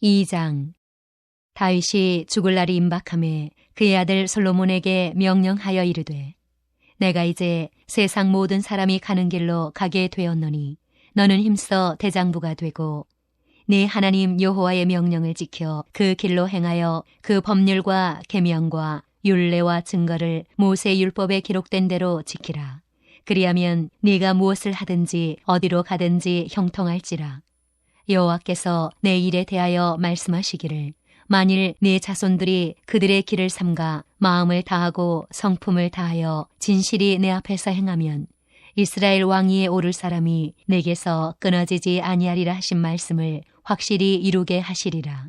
2장. 다윗이 죽을 날이 임박하매 그의 아들 솔로몬에게 명령하여 이르되, 내가 이제 세상 모든 사람이 가는 길로 가게 되었노니 너는 힘써 대장부가 되고 네 하나님 여호와의 명령을 지켜 그 길로 행하여 그 법률과 계명과 율례와 증거를 모세 율법에 기록된 대로 지키라. 그리하면 네가 무엇을 하든지 어디로 가든지 형통할지라. 여호와께서 내 일에 대하여 말씀하시기를, 만일 네 자손들이 그들의 길을 삼가 마음을 다하고 성품을 다하여 진실이 내 앞에서 행하면 이스라엘 왕위에 오를 사람이 내게서 끊어지지 아니하리라 하신 말씀을 확실히 이루게 하시리라.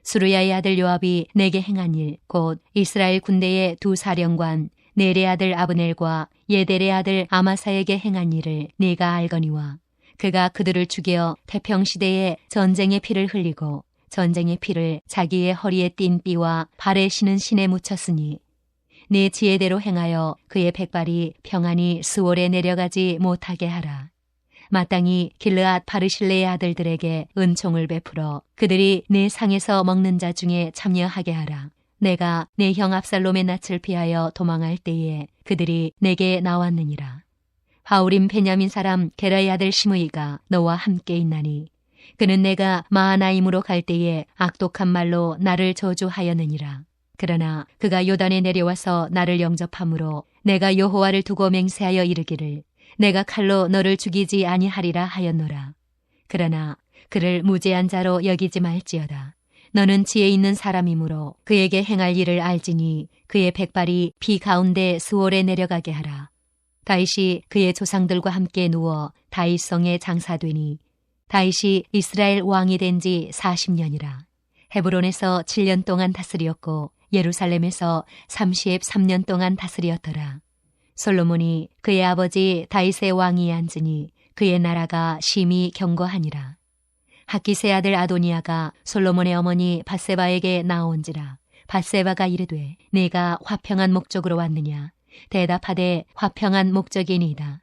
수르야의 아들 요압이 내게 행한 일, 곧 이스라엘 군대의 두 사령관 넬의 아들 아브넬과 예델의 아들 아마사에게 행한 일을 네가 알거니와, 그가 그들을 죽여 태평시대에 전쟁의 피를 흘리고 전쟁의 피를 자기의 허리에 띤 띠와 발에 신은 신에 묻혔으니 네 지혜대로 행하여 그의 백발이 평안히 스올에 내려가지 못하게 하라. 마땅히 길르앗 바르실레의 아들들에게 은총을 베풀어 그들이 내 상에서 먹는 자 중에 참여하게 하라. 내가 내 형 압살롬의 낯을 피하여 도망할 때에 그들이 내게 나왔느니라. 바울임 베냐민 사람 게라의 아들 시므이가 너와 함께 있나니 그는 내가 마하나임으로 갈 때에 악독한 말로 나를 저주하였느니라. 그러나 그가 요단에 내려와서 나를 영접함으로 내가 여호와를 두고 맹세하여 이르기를, 내가 칼로 너를 죽이지 아니하리라 하였노라. 그러나 그를 무죄한 자로 여기지 말지어다. 너는 지혜 있는 사람이므로 그에게 행할 일을 알지니 그의 백발이 비 가운데 스올에 내려가게 하라. 다윗이 그의 조상들과 함께 누워 다윗성에 장사되니 다윗이 이스라엘 왕이 된 지 40년이라. 헤브론에서 7년 동안 다스리었고 예루살렘에서 33년 동안 다스리었더라. 솔로몬이 그의 아버지 다윗의 왕위에 앉으니 그의 나라가 심히 견고하니라. 학기스의 아들 아도니아가 솔로몬의 어머니 밧세바에게 나온지라. 밧세바가 이르되, 네가 화평한 목적으로 왔느냐? 대답하되, 화평한 목적이니이다.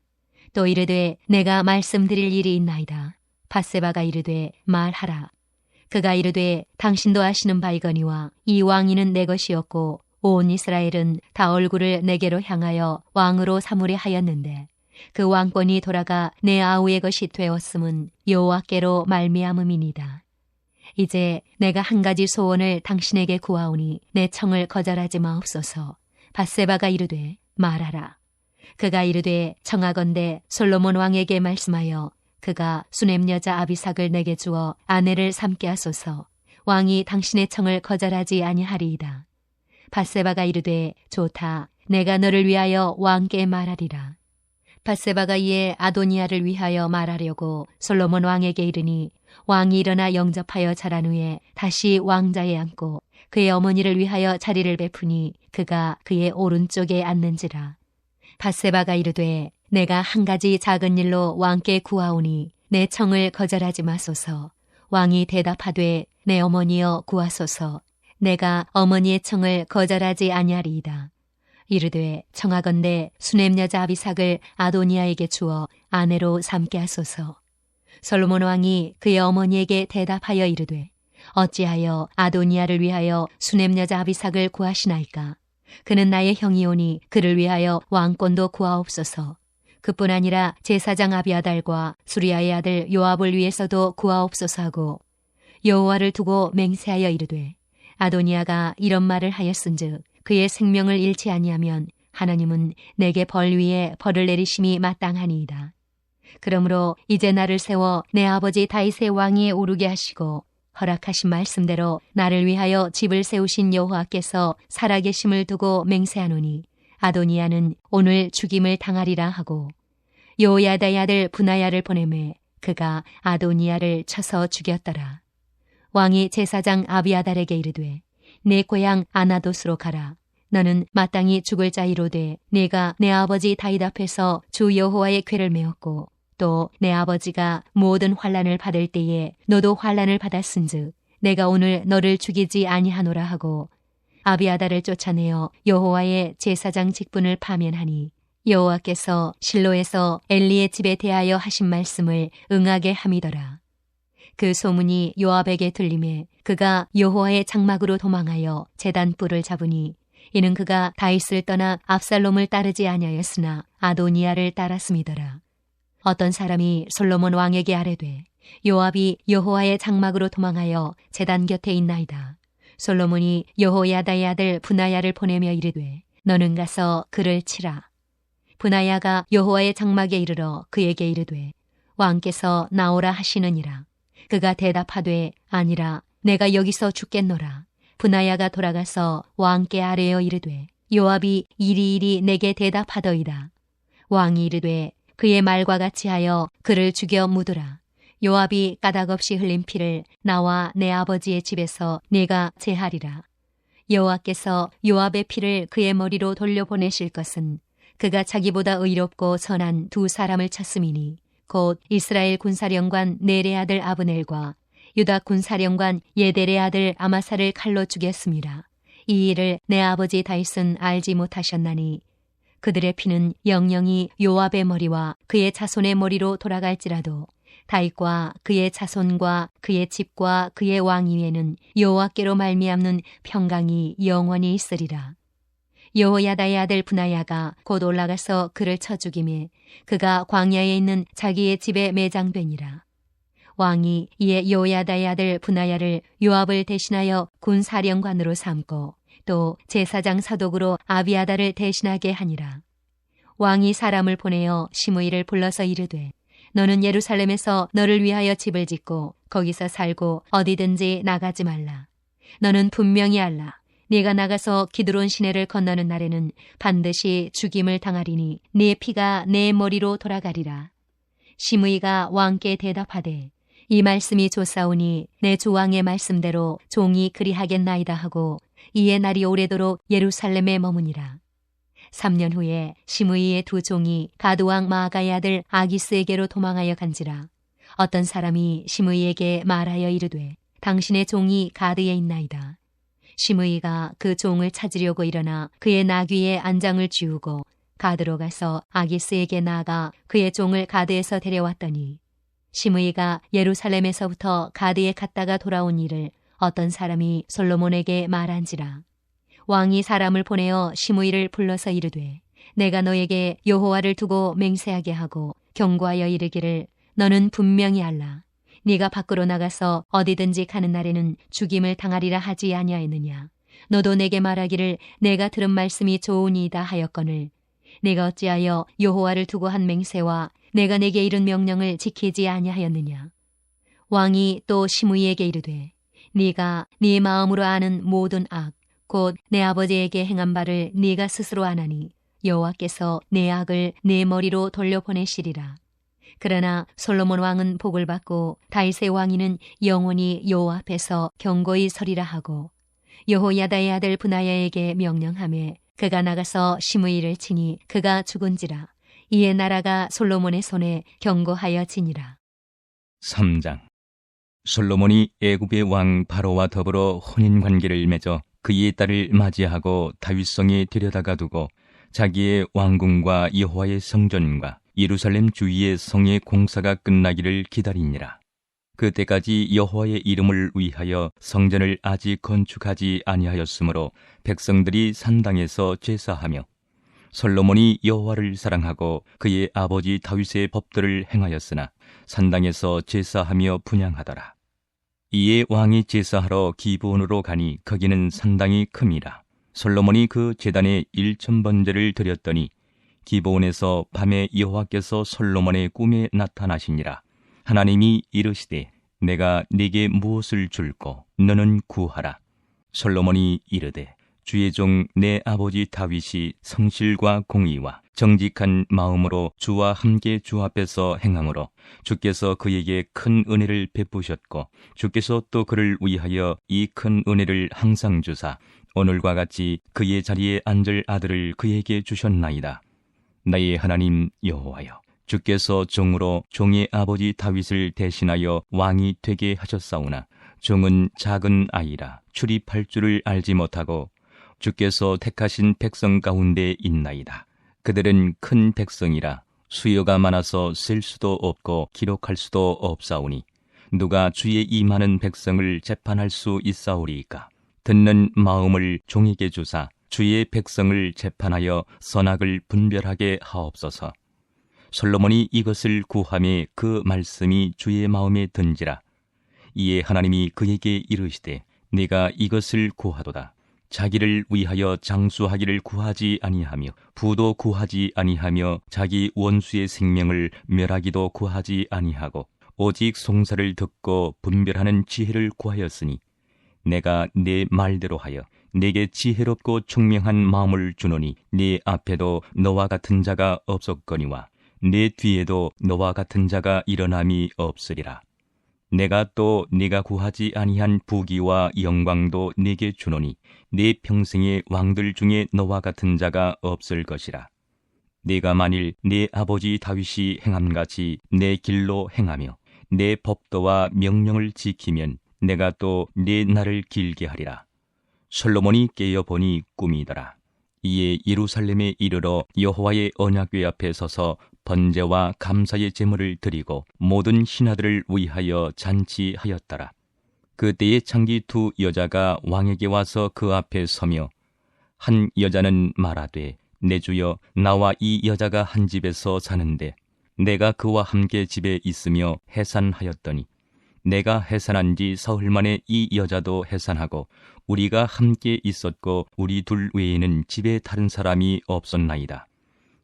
또 이르되, 내가 말씀드릴 일이 있나이다. 밧세바가 이르되, 말하라. 그가 이르되, 당신도 아시는 바이거니와 이 왕위는 내 것이었고 온 이스라엘은 다 얼굴을 내게로 향하여 왕으로 삼으려 하였는데 그 왕권이 돌아가 내 아우의 것이 되었음은 여호와께로 말미암음이니이다. 이제 내가 한 가지 소원을 당신에게 구하오니 내 청을 거절하지 마옵소서. 밧세바가 이르되, 말하라. 그가 이르되, 청하건대 솔로몬 왕에게 말씀하여 그가 수넴 여자 아비삭을 내게 주어 아내를 삼게 하소서. 왕이 당신의 청을 거절하지 아니하리이다. 밧세바가 이르되, 좋다. 내가 너를 위하여 왕께 말하리라. 밧세바가 이에 아도니아를 위하여 말하려고 솔로몬 왕에게 이르니 왕이 일어나 영접하여 자란 후에 다시 왕자에 앉고 그의 어머니를 위하여 자리를 베푸니 그가 그의 오른쪽에 앉는지라. 밧세바가 이르되, 내가 한 가지 작은 일로 왕께 구하오니 내 청을 거절하지 마소서. 왕이 대답하되, 내 어머니여 구하소서. 내가 어머니의 청을 거절하지 아니하리이다. 이르되, 청하건대 수넴 여자 아비삭을 아도니아에게 주어 아내로 삼게 하소서. 솔로몬 왕이 그의 어머니에게 대답하여 이르되, 어찌하여 아도니아를 위하여 수넴 여자 아비삭을 구하시나이까? 그는 나의 형이오니 그를 위하여 왕권도 구하옵소서. 그뿐 아니라 제사장 아비아달과 수리야의 아들 요압을 위해서도 구하옵소서 하고 여호와를 두고 맹세하여 이르되, 아도니아가 이런 말을 하였은즉 그의 생명을 잃지 아니하면 하나님은 내게 벌 위에 벌을 내리심이 마땅하니이다. 그러므로 이제 나를 세워 내 아버지 다윗의 왕위에 오르게 하시고 허락하신 말씀대로 나를 위하여 집을 세우신 여호와께서 살아계심을 두고 맹세하노니 아도니아는 오늘 죽임을 당하리라 하고 요야다의 아들 분하야를 보내매 그가 아도니아를 쳐서 죽였더라. 왕이 제사장 아비아달에게 이르되, 내 고향 아나돗으로 가라. 너는 마땅히 죽을 자이로되 네가 내 아버지 다윗 앞에서 주 여호와의 궤를 메었고 또 내 아버지가 모든 환난을 받을 때에 너도 환난을 받았은즉 내가 오늘 너를 죽이지 아니하노라 하고 아비아달을 쫓아내어 여호와의 제사장 직분을 파면하니 여호와께서 실로에서 엘리의 집에 대하여 하신 말씀을 응하게 함이더라. 그 소문이 요압에게 들림에 그가 여호와의 장막으로 도망하여 제단 뿔을 잡으니 이는 그가 다윗을 떠나 압살롬을 따르지 아니하였으나 아도니아를 따랐음이더라. 어떤 사람이 솔로몬 왕에게 아뢰되 요압이 여호와의 장막으로 도망하여 제단 곁에 있나이다. 솔로몬이 여호야다의 아들 브나야를 보내며 이르되 너는 가서 그를 치라. 브나야가 여호와의 장막에 이르러 그에게 이르되 왕께서 나오라 하시느니라. 그가 대답하되 아니라 내가 여기서 죽겠노라. 브나야가 돌아가서 왕께 아뢰어 이르되 요압이 이리이리 내게 대답하더이다. 왕이 이르되 그의 말과 같이 하여 그를 죽여 묻으라. 요압이 까닭없이 흘린 피를 나와 내 아버지의 집에서 네가 제하리라. 여호와께서 요압의 피를 그의 머리로 돌려보내실 것은 그가 자기보다 의롭고 선한 두 사람을 쳤음이니 곧 이스라엘 군사령관 넬의 아들 아브넬과 유다 군사령관 예델의 아들 아마사를 칼로 죽였습니다. 이 일을 내 아버지 다윗은 알지 못하셨나니 그들의 피는 영영이 요압의 머리와 그의 자손의 머리로 돌아갈지라도 다윗과 그의 자손과 그의 집과 그의 왕 위에는 여호와께로 말미암는 평강이 영원히 있으리라. 여호야다의 아들 브나야가 곧 올라가서 그를 쳐 죽이매 그가 광야에 있는 자기의 집에 매장되니라. 왕이 이에 여호야다의 아들 브나야를 요압을 대신하여 군사령관으로 삼고 또 제사장 사독으로 아비아다를 대신하게 하니라. 왕이 사람을 보내어 시므이를 불러서 이르되 너는 예루살렘에서 너를 위하여 집을 짓고 거기서 살고 어디든지 나가지 말라. 너는 분명히 알라. 네가 나가서 기드론 시내를 건너는 날에는 반드시 죽임을 당하리니 네 피가 내 머리로 돌아가리라. 시므이가 왕께 대답하되 이 말씀이 좋사오니 내 조왕의 말씀대로 종이 그리하겠나이다 하고 이에 날이 오래도록 예루살렘에 머무니라. 3년 후에 시므이의 두 종이 가드왕 마아가의 아들 아기스에게로 도망하여 간지라. 어떤 사람이 시므이에게 말하여 이르되 당신의 종이 가드에 있나이다. 시므이가 그 종을 찾으려고 일어나 그의 나귀의 안장을 쥐우고 가드로 가서 아기스에게 나아가 그의 종을 가드에서 데려왔더니 시므이가 예루살렘에서부터 가드에 갔다가 돌아온 일을 어떤 사람이 솔로몬에게 말한지라. 왕이 사람을 보내어 시므이를 불러서 이르되 내가 너에게 여호와를 두고 맹세하게 하고 경고하여 이르기를 너는 분명히 알라. 네가 밖으로 나가서 어디든지 가는 날에는 죽임을 당하리라 하지 아니하였느냐. 너도 내게 말하기를 내가 들은 말씀이 좋으니이다 하였거늘 내가 어찌하여 여호와를 두고 한 맹세와 내가 내게 이른 명령을 지키지 아니하였느냐. 왕이 또 시므이에게 이르되 네가 네 마음으로 아는 모든 악 곧 내 아버지에게 행한 바를 네가 스스로 아나니 여호와께서 내 악을 내 머리로 돌려보내시리라. 그러나 솔로몬 왕은 복을 받고 다윗의 왕위는 영원히 여호와 앞에서 경고히 서리라 하고 여호야다의 아들 브나야에게 명령하매 그가 나가서 시므이를 치니 그가 죽은지라. 이에 나라가 솔로몬의 손에 경고하여 지니라. 3장. 솔로몬이 애굽의 왕 바로와 더불어 혼인 관계를 맺어 그의 딸을 맞이하고 다윗성에 데려다가 두고 자기의 왕궁과 여호와의 성전과 예루살렘 주위의 성의 공사가 끝나기를 기다리니라. 그때까지 여호와의 이름을 위하여 성전을 아직 건축하지 아니하였으므로 백성들이 산당에서 제사하며 솔로몬이 여호와를 사랑하고 그의 아버지 다윗의 법들을 행하였으나 산당에서 제사하며 분향하더라. 이에 왕이 제사하러 기브온으로 가니 거기는 산당이 큼이라. 솔로몬이 그 제단에 1000번제를 드렸더니 기브온에서 밤에 여호와께서 솔로몬의 꿈에 나타나시니라. 하나님이 이르시되 내가 네게 무엇을 줄꼬 너는 구하라. 솔로몬이 이르되 주의 종 내 아버지 다윗이 성실과 공의와 정직한 마음으로 주와 함께 주 앞에서 행함으로 주께서 그에게 큰 은혜를 베푸셨고 주께서 또 그를 위하여 이 큰 은혜를 항상 주사 오늘과 같이 그의 자리에 앉을 아들을 그에게 주셨나이다. 나의 하나님 여호와여, 주께서 종으로 종의 아버지 다윗을 대신하여 왕이 되게 하셨사오나 종은 작은 아이라 출입할 줄을 알지 못하고 주께서 택하신 백성 가운데 있나이다. 그들은 큰 백성이라 수요가 많아서 셀 수도 없고 기록할 수도 없사오니 누가 주의 이 많은 백성을 재판할 수 있사오리이까? 듣는 마음을 종에게 주사 주의 백성을 재판하여 선악을 분별하게 하옵소서. 솔로몬이 이것을 구하매 그 말씀이 주의 마음에 든지라. 이에 하나님이 그에게 이르시되 네가 이것을 구하도다. 자기를 위하여 장수하기를 구하지 아니하며 부도 구하지 아니하며 자기 원수의 생명을 멸하기도 구하지 아니하고 오직 송사를 듣고 분별하는 지혜를 구하였으니 내가 네 말대로 하여 네게 지혜롭고 총명한 마음을 주노니 네 앞에도 너와 같은 자가 없었거니와 네 뒤에도 너와 같은 자가 일어남이 없으리라. 내가 또 네가 구하지 아니한 부귀와 영광도 네게 주노니 네 평생의 왕들 중에 너와 같은 자가 없을 것이라. 네가 만일 네 아버지 다윗이 행함같이 내 길로 행하며 내 법도와 명령을 지키면 내가 또 네 날을 길게 하리라. 솔로몬이 깨어보니 꿈이더라. 이에 예루살렘에 이르러 여호와의 언약궤 앞에 서서 번제와 감사의 제물을 드리고 모든 신하들을 위하여 잔치하였더라. 그때에 창기 두 여자가 왕에게 와서 그 앞에 서며 한 여자는 말하되 내 주여 나와 이 여자가 한 집에서 사는데 내가 그와 함께 집에 있으며 해산하였더니 내가 해산한 지 사흘 만에 이 여자도 해산하고 우리가 함께 있었고 우리 둘 외에는 집에 다른 사람이 없었나이다.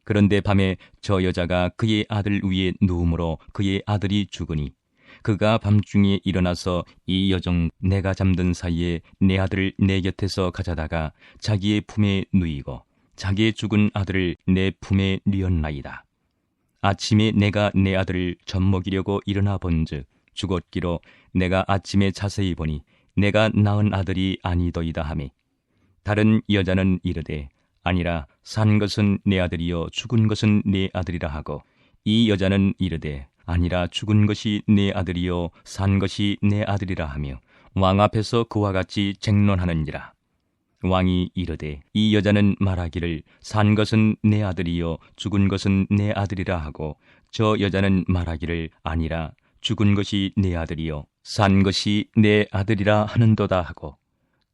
그런데 밤에 저 여자가 그의 아들 위에 누움으로 그의 아들이 죽으니 그가 밤중에 일어나서 이 여종 내가 잠든 사이에 내 아들을 내 곁에서 가져다가 자기의 품에 누이고 자기의 죽은 아들을 내 품에 뉘었나이다. 아침에 내가 내 아들을 젖먹이려고 일어나 본즉 죽었기로 내가 아침에 자세히 보니 내가 낳은 아들이 아니더이다 하매 다른 여자는 이르되 아니라 산 것은 내 아들이요 죽은 것은 내 아들이라 하고 이 여자는 이르되 아니라 죽은 것이 내 아들이요 산 것이 내 아들이라 하며 왕 앞에서 그와 같이 쟁론하는지라. 왕이 이르되 이 여자는 말하기를 산 것은 내 아들이요 죽은 것은 내 아들이라 하고 저 여자는 말하기를 아니라 죽은 것이 내 아들이요 산 것이 내 아들이라 하는도다 하고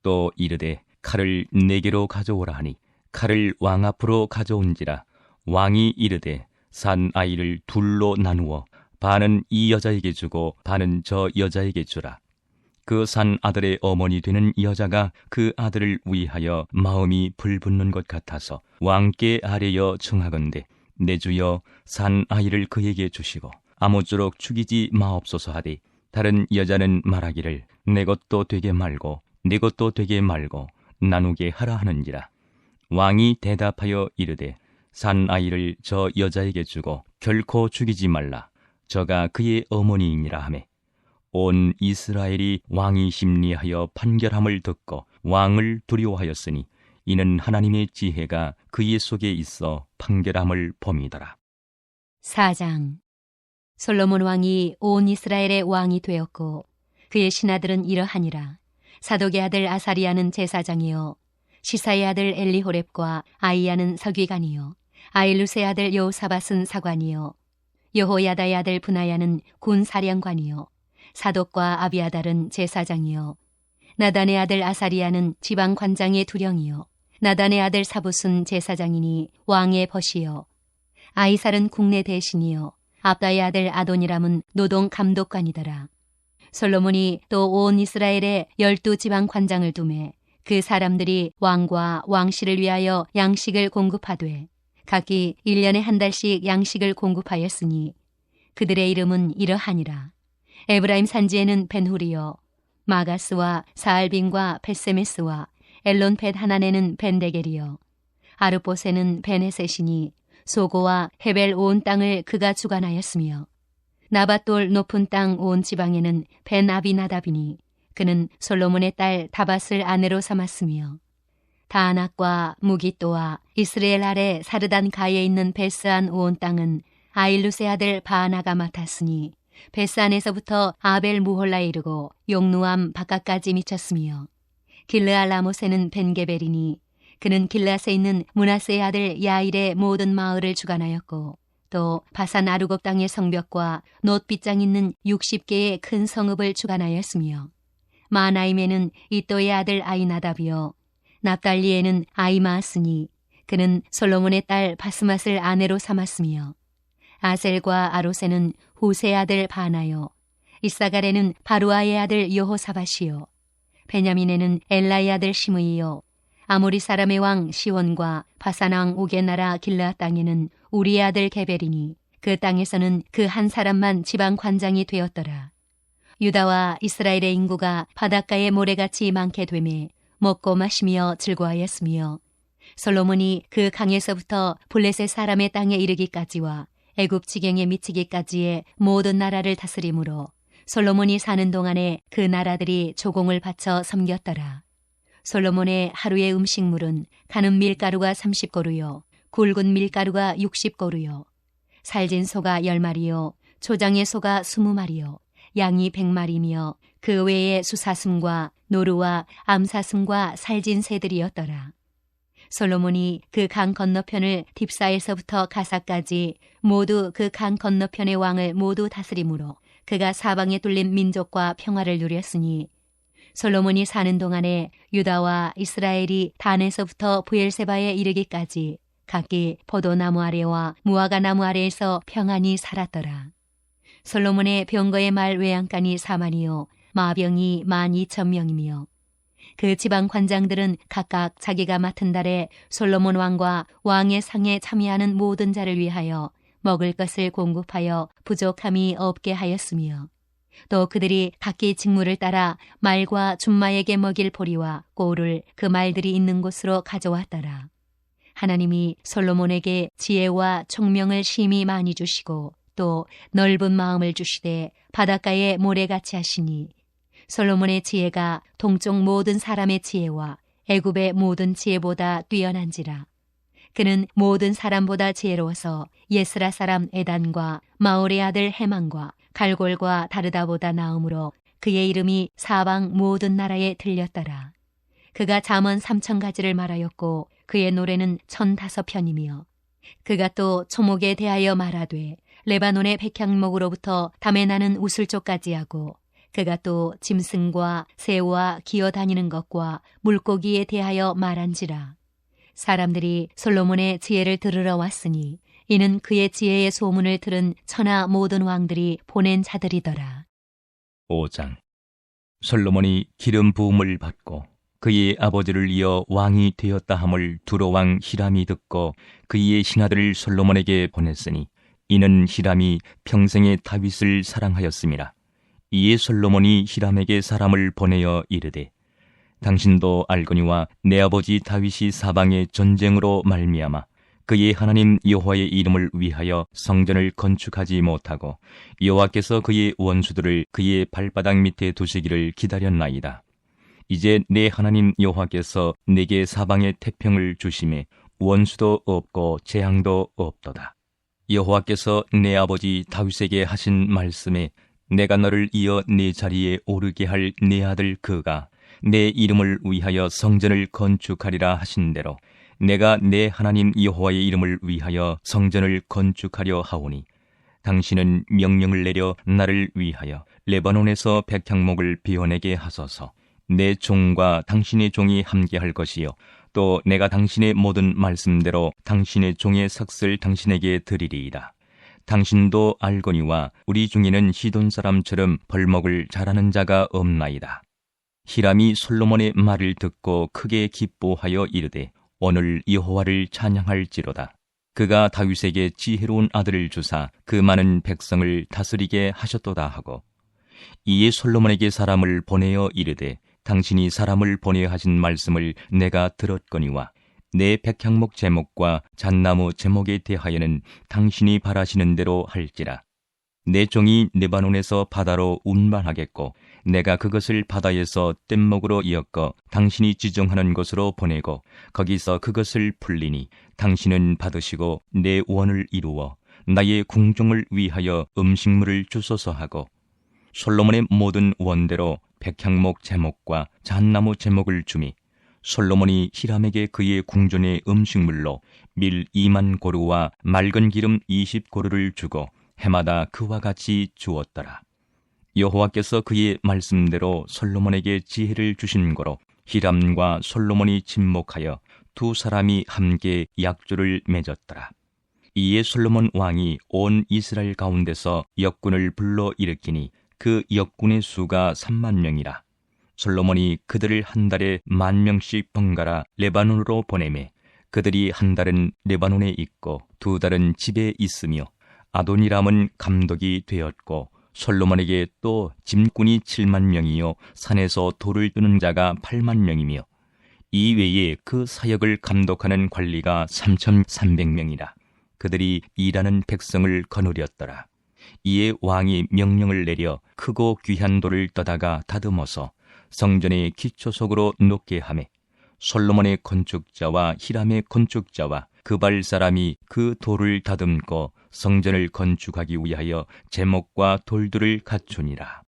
또 이르되 칼을 내게로 가져오라 하니 칼을 왕 앞으로 가져온지라. 왕이 이르되 산 아이를 둘로 나누어 반은 이 여자에게 주고 반은 저 여자에게 주라. 그 산 아들의 어머니 되는 여자가 그 아들을 위하여 마음이 불붙는 것 같아서 왕께 아뢰어 청하건대 내 주여 산 아이를 그에게 주시고 아무쪼록 죽이지 마옵소서 하되 다른 여자는 말하기를 내 것도 되게 말고 네 것도 되게 말고 나누게 하라 하는지라. 왕이 대답하여 이르되 산 아이를 저 여자에게 주고 결코 죽이지 말라. 저가 그의 어머니이니라 하매 온 이스라엘이 왕이 심리하여 판결함을 듣고 왕을 두려워하였으니 이는 하나님의 지혜가 그의 속에 있어 판결함을 범이더라. 4장. 솔로몬 왕이 온 이스라엘의 왕이 되었고 그의 신하들은 이러하니라. 사독의 아들 아사리아는 제사장이요 시사의 아들 엘리호렙과 아이야는 서기관이요 아일루스의 아들 여호사밧은 사관이요 여호야다의 아들 브나야는 군사령관이요 사독과 아비아달은 제사장이요 나단의 아들 아사리아는 지방관장의 두령이요 나단의 아들 사붓은 제사장이니 왕의 벗이요 아이살은 국내 대신이요 압다의 아들 아도니람은 노동 감독관이더라. 솔로몬이 또 온 이스라엘에 12지방관장을 두매 그 사람들이 왕과 왕실을 위하여 양식을 공급하되 각기 1년에 한 달씩 양식을 공급하였으니 그들의 이름은 이러하니라. 에브라임 산지에는 벤후리요 마가스와 사알빈과 벳세메스와 엘론벳 하난에는 벤데겔이요 아르봇에는 베네셋이니 소고와 헤벨 온 땅을 그가 주관하였으며 나밧돌 높은 땅 온 지방에는 벤 아비나답이니 그는 솔로몬의 딸 다밧을 아내로 삼았으며 다안악과 무기또와 이스라엘 아래 사르단 가에 있는 베스안 온 땅은 아일루스의 아들 바하나가 맡았으니 베스안에서부터 아벨 무홀라에 이르고 용누암 바깥까지 미쳤으며 길르알 라못에는 벤게벨이니 그는 길앗에 있는 므낫세의 아들 야일의 모든 마을을 주관하였고 또 바산 아르곡 땅의 성벽과 놋빗장 있는 60개의 큰 성읍을 주관하였으며 마나임에는 이또의 아들 아이나답이요 납달리에는 아이마았으니 그는 솔로몬의 딸 바스맛을 아내로 삼았으며 아셀과 아로세는 후세의 아들 바나요 이사갈에는 바루아의 아들 여호사밧이요 베냐민에는 엘라의 아들 시므이요 아모리 사람의 왕 시온과 바산 왕 옥의 나라 길르앗 땅에는 우리의 아들 게벨이니 그 땅에서는 그 한 사람만 지방 관장이 되었더라. 유다와 이스라엘의 인구가 바닷가의 모래같이 많게 되매 먹고 마시며 즐거워하였으며 솔로몬이 그 강에서부터 블레셋 사람의 땅에 이르기까지와 애굽 지경에 미치기까지의 모든 나라를 다스림으로 솔로몬이 사는 동안에 그 나라들이 조공을 바쳐 섬겼더라. 솔로몬의 하루의 음식물은 가는 밀가루가 30고루요 굵은 밀가루가 60고루요 살진 소가 10마리요 초장의 소가 20마리요 양이 100마리며 그 외에 수사슴과 노루와 암사슴과 살진 새들이었더라. 솔로몬이 그 강 건너편을 딥사에서부터 가사까지 모두 그 강 건너편의 왕을 모두 다스림으로 그가 사방에 뚫린 민족과 평화를 누렸으니 솔로몬이 사는 동안에 유다와 이스라엘이 단에서부터 부엘세바에 이르기까지 각기 포도나무 아래와 무화과 나무 아래에서 평안히 살았더라. 솔로몬의 병거의 말 외양간이 4만이요 마병이 12,000명이며 그 지방 관장들은 각각 자기가 맡은 달에 솔로몬 왕과 왕의 상에 참여하는 모든 자를 위하여 먹을 것을 공급하여 부족함이 없게 하였으며 또 그들이 각기 직무를 따라 말과 준마에게 먹일 보리와 꼴을 그 말들이 있는 곳으로 가져왔더라. 하나님이 솔로몬에게 지혜와 총명을 심히 많이 주시고 또 넓은 마음을 주시되 바닷가에 모래같이 하시니 솔로몬의 지혜가 동쪽 모든 사람의 지혜와 애굽의 모든 지혜보다 뛰어난지라. 그는 모든 사람보다 지혜로워서 예스라 사람 에단과 마올의 아들 헤만과 갈골과 다르다보다 나음으로 그의 이름이 사방 모든 나라에 들렸더라. 그가 잠언 3,000가지를 말하였고 그의 노래는 1,005편이며 그가 또 초목에 대하여 말하되 레바논의 백향목으로부터 담에 나는 우슬초까지 하고 그가 또 짐승과 새와 기어다니는 것과 물고기에 대하여 말한지라. 사람들이 솔로몬의 지혜를 들으러 왔으니 이는 그의 지혜의 소문을 들은 천하 모든 왕들이 보낸 자들이더라. 5장. 솔로몬이 기름 부음을 받고 그의 아버지를 이어 왕이 되었다 함을 두로 왕 히람이 듣고 그의 신하들을 솔로몬에게 보냈으니 이는 히람이 평생에 다윗을 사랑하였음이라. 이에 솔로몬이 히람에게 사람을 보내어 이르되 당신도 알거니와 내 아버지 다윗이 사방의 전쟁으로 말미암아 그의 하나님 여호와의 이름을 위하여 성전을 건축하지 못하고 여호와께서 그의 원수들을 그의 발바닥 밑에 두시기를 기다렸나이다. 이제 내 하나님 여호와께서 내게 사방의 태평을 주심에 원수도 없고 재앙도 없도다. 여호와께서 내 아버지 다윗에게 하신 말씀에 내가 너를 이어 네 자리에 오르게 할 내 아들 그가 내 이름을 위하여 성전을 건축하리라 하신 대로 내가 내 하나님 여호와의 이름을 위하여 성전을 건축하려 하오니 당신은 명령을 내려 나를 위하여 레바논에서 백향목을 베어내게 하소서. 내 종과 당신의 종이 함께할 것이요 또 내가 당신의 모든 말씀대로 당신의 종의 삭슬 당신에게 드리리이다. 당신도 알거니와 우리 중에는 시돈 사람처럼 벌목을 잘하는 자가 없나이다. 히람이 솔로몬의 말을 듣고 크게 기뻐하여 이르되 오늘 여호와를 찬양할지로다. 그가 다윗에게 지혜로운 아들을 주사 그 많은 백성을 다스리게 하셨도다 하고 이에 솔로몬에게 사람을 보내어 이르되 당신이 사람을 보내어 하신 말씀을 내가 들었거니와 내 백향목 제목과 잣나무 제목에 대하여는 당신이 바라시는 대로 할지라. 내 종이 레바논에서 바다로 운반하겠고 내가 그것을 바다에서 뗏목으로 엮어 당신이 지정하는 곳으로 보내고 거기서 그것을 풀리니 당신은 받으시고 내 원을 이루어 나의 궁종을 위하여 음식물을 주소서 하고 솔로몬의 모든 원대로 백향목 제목과 잣나무 제목을 주미 솔로몬이 히람에게 그의 궁전의 음식물로 밀 2만 고루와 맑은 기름 20고루를 주고 해마다 그와 같이 주었더라. 여호와께서 그의 말씀대로 솔로몬에게 지혜를 주신 거로 히람과 솔로몬이 집목하여 두 사람이 함께 약조를 맺었더라. 이에 솔로몬 왕이 온 이스라엘 가운데서 역군을 불러 일으키니 그 역군의 수가 3만 명이라. 솔로몬이 그들을 한 달에 10,000명씩 번갈아 레바논으로 보내매 그들이 한 달은 레바논에 있고 두 달은 집에 있으며 아도니람은 감독이 되었고 솔로몬에게 또 짐꾼이 7만 명이요 산에서 돌을 뜨는 자가 8만 명이며 이 외에 그 사역을 감독하는 관리가 3,300명이라. 그들이 일하는 백성을 거느렸더라. 이에 왕이 명령을 내려 크고 귀한 돌을 떠다가 다듬어서 성전의 기초석으로 놓게 하매 솔로몬의 건축자와 히람의 건축자와 그발 사람이 그 돌을 다듬고 성전을 건축하기 위하여 제목과 돌들을 갖추니라.